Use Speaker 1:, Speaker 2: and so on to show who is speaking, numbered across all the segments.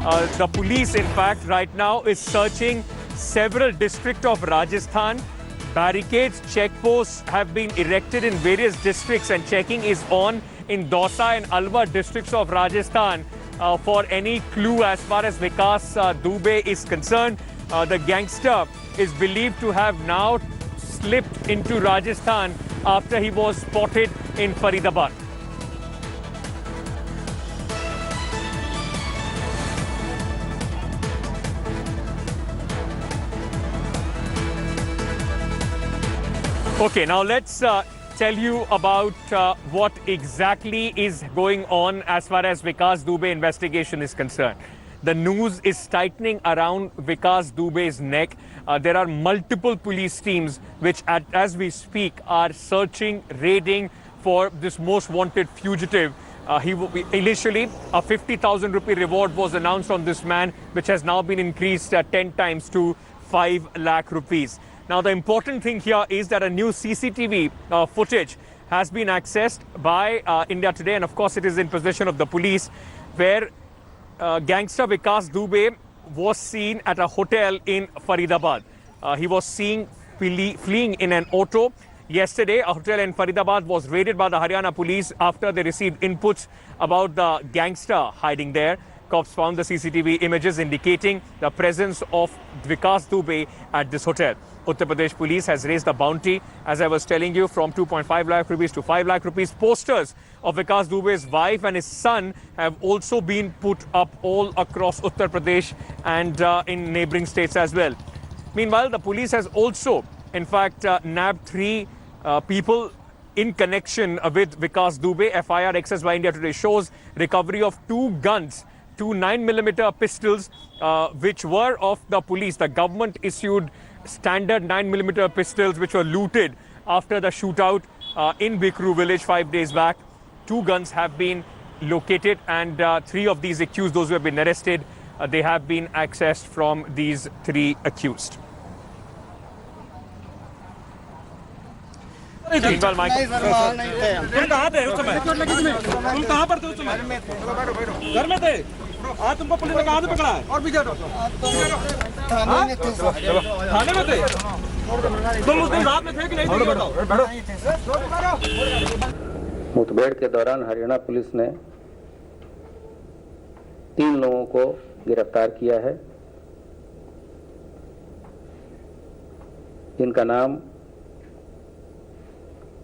Speaker 1: The police, in fact, right now is searching several districts of Rajasthan. Barricades, checkposts have been erected in various districts and checking is on in Dausa and Alwar districts of Rajasthan for any clue as far as Vikas Dubey is concerned. The gangster is believed to have now slipped into Rajasthan after he was spotted in Faridabad. Okay, now let's tell you about what exactly is going on as far as Vikas Dubey investigation is concerned. The news is tightening around Vikas Dubey's neck. There are multiple police teams which, as we speak, are searching, raiding for this most wanted fugitive. Initially, a 50,000 rupee reward was announced on this man, which has now been increased 10 times to 5 lakh rupees. Now, the important thing here is that a new CCTV footage has been accessed by India Today, and of course, it is in possession of the police, where gangster Vikas Dubey was seen at a hotel in Faridabad. He was seen fleeing in an auto. Yesterday, a hotel in Faridabad was raided by the Haryana police after they received inputs about the gangster hiding there. Cops found the CCTV images indicating the presence of Vikas Dubey at this hotel. Uttar Pradesh police has raised the bounty, as I was telling you, from 2.5 lakh rupees to 5 lakh rupees. Posters of Vikas Dubey's wife and his son have also been put up all across Uttar Pradesh and in neighboring states as well. Meanwhile, the police has also, in fact, nabbed 3 people in connection with Vikas Dubey. FIR accessed by India Today shows recovery of 2 guns, 2 9mm pistols, which were of the police. The government issued standard 9mm pistols which were looted after the shootout in Bikru village 5 days back. 2 guns have been located and 3 of these accused, those who have been arrested, they have been accessed from these 3 accused.
Speaker 2: तुम कहाँ थे उस समय? तुम कहाँ पर थे उस समय? घर में थे? आज तुमको पुलिस ने कहाँ से पकड़ा है? और भी जाओ। थाने में थे? तुम उस दिन रात में थे कि नहीं थे? बताओ।
Speaker 3: मुठभेड़ के दौरान हरियाणा पुलिस ने 3 लोगों को गिरफ्तार किया है। इनका नाम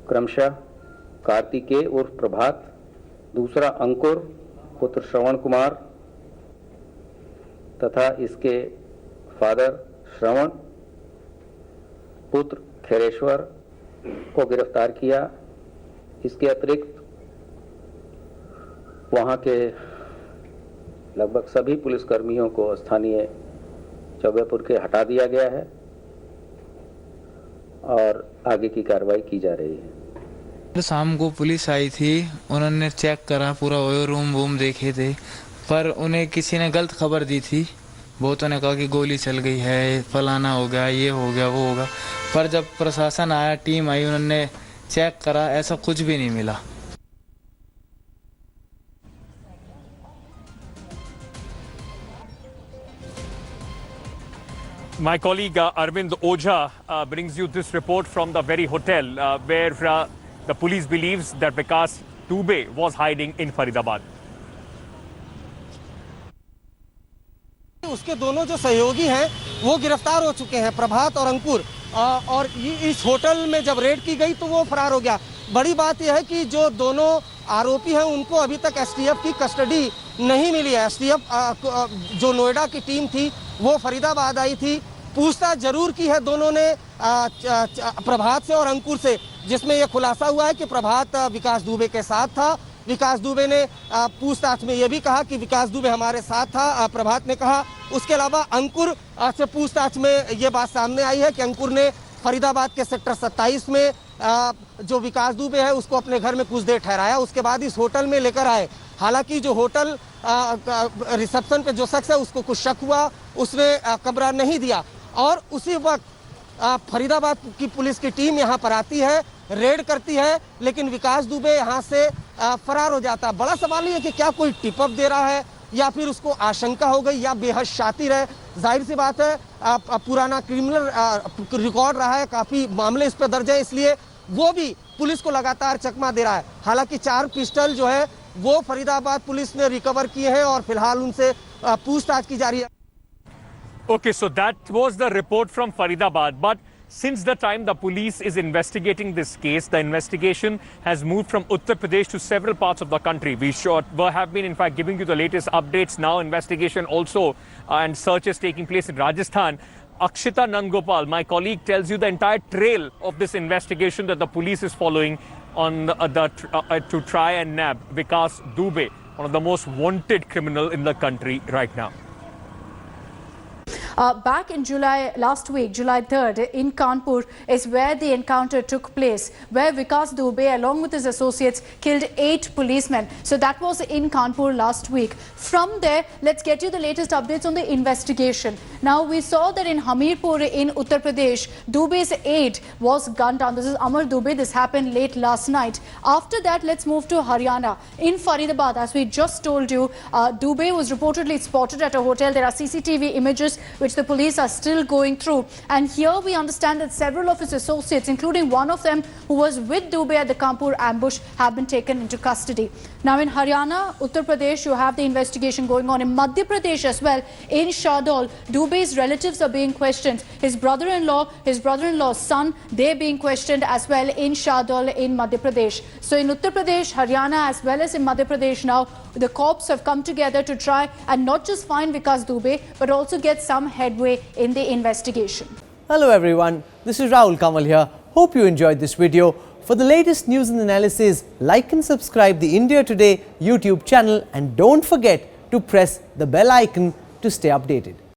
Speaker 3: क्रमशः कार्तिकेय उर्फ प्रभात, दूसरा अंकुर पुत्र श्रवण कुमार तथा इसके फादर श्रवण पुत्र खैरेश्वर को गिरफ्तार किया। इसके अतिरिक्त वहां के लगभग सभी पुलिसकर्मियों को स्थानीय चौबेपुर के हटा दिया गया है और आगे की कार्रवाई की जा रही है।
Speaker 4: शाम को पुलिस आई थी, उन्होंने चेक करा, पूरा रूम वूम देखे थे, पर उन्हें किसी ने गलत खबर दी थी। बहुतों ने कहा कि गोली चल गई है, फलाना हो गया, ये हो गया, वो होगा। पर जब प्रशासन आया, टीम आई, उन्होंने चेक करा, ऐसा कुछ भी नहीं मिला।
Speaker 1: My colleague Arvind Ojha brings you this report from the very hotel where the police believes that Vikas Dubey was hiding in Faridabad.
Speaker 5: उसके दोनों जो सहयोगी हैं वो गिरफ्तार हो चुके हैं, प्रभात और अंकुर, और इस होटल में जब रेड की गई तो वो फरार हो गया। बड़ी बात यह है कि जो दोनों आरोपी हैं उनको अभी तक एसटीएफ की कस्टडी नहीं मिली है। एसटीएफ जो नोएडा की टीम थी वो फरीदाबाद आई थी, पूछताछ जरूर की है दोनों ने प्रभात से और अंकुर से, जिसमें यह खुलासा हुआ है कि प्रभात विकास दुबे के साथ था। विकास दुबे ने पूछताछ में यह भी कहा कि विकास दुबे हमारे साथ था, प्रभात ने कहा। उसके अलावा अंकुर से पूछताछ में यह बात सामने आई है कि अंकुर ने फरीदाबाद के सेक्टर 27 में जो विकास दुबे है उसको अपने घर में कुछ देर ठहराया, उसके बाद इस होटल में लेकर आए। हालांकि जो होटल रिसेप्शन पे जो शख्स है उसको कुछ शक हुआ, उसने कमरा नहीं दिया और उसी वक्त फरीदाबाद की पुलिस की टीम यहाँ पर आती है, रेड करती है, लेकिन विकास दुबे यहाँ से फरार हो जाता है। बड़ा सवाल ये है कि क्या कोई टिप अप दे रहा है या फिर उसको आशंका हो गई या बेहद शातिर है। जाहिर सी बात है पुराना क्रिमिनल रिकॉर्ड रहा है, काफी मामले इस पर दर्ज है, इसलिए वो भी पुलिस को लगातार चकमा दे रहा है। हालांकि 4 पिस्टल जो है वो फरीदाबाद पुलिस ने रिकवर किए हैं और फिलहाल उनसे पूछताछ की जा रही है।
Speaker 1: Okay, so that was the report from Faridabad. But since the time the police is investigating this case, the investigation has moved from Uttar Pradesh to several parts of the country. We have been, in fact, giving you the latest updates. Now investigation also and search is taking place in Rajasthan. Akshita Nandgopal, my colleague, tells you the entire trail of this investigation that the police is following on to try and nab Vikas Dubey, one of the most wanted criminal in the country right now.
Speaker 6: Back in last week, July 3rd, in Kanpur is where the encounter took place, where Vikas Dubey, along with his associates, killed 8 policemen. So that was in Kanpur last week. From there, let's get you the latest updates on the investigation. Now, we saw that in Hamirpur in Uttar Pradesh, Dubey's aide was gunned down. This is Amar Dubey. This happened late last night. After that, let's move to Haryana. In Faridabad, as we just told you, Dubey was reportedly spotted at a hotel. There are CCTV images which the police are still going through. And here we understand that several of his associates, including one of them who was with Dubey at the Kanpur ambush, have been taken into custody. Now in Haryana, Uttar Pradesh, you have the investigation going on. In Madhya Pradesh as well, in Shahdol, Dubey's relatives are being questioned. His brother-in-law, his brother-in-law's son, they're being questioned as well in Shahdol in Madhya Pradesh. So in Uttar Pradesh, Haryana as well as in Madhya Pradesh now, the cops have come together to try and not just find Vikas Dubey, but also get some headway in the investigation.
Speaker 7: Hello everyone, this is Rahul Kamal here. Hope you enjoyed this video. For the latest news and analysis, like and subscribe the India Today YouTube channel and don't forget to press the bell icon to stay updated.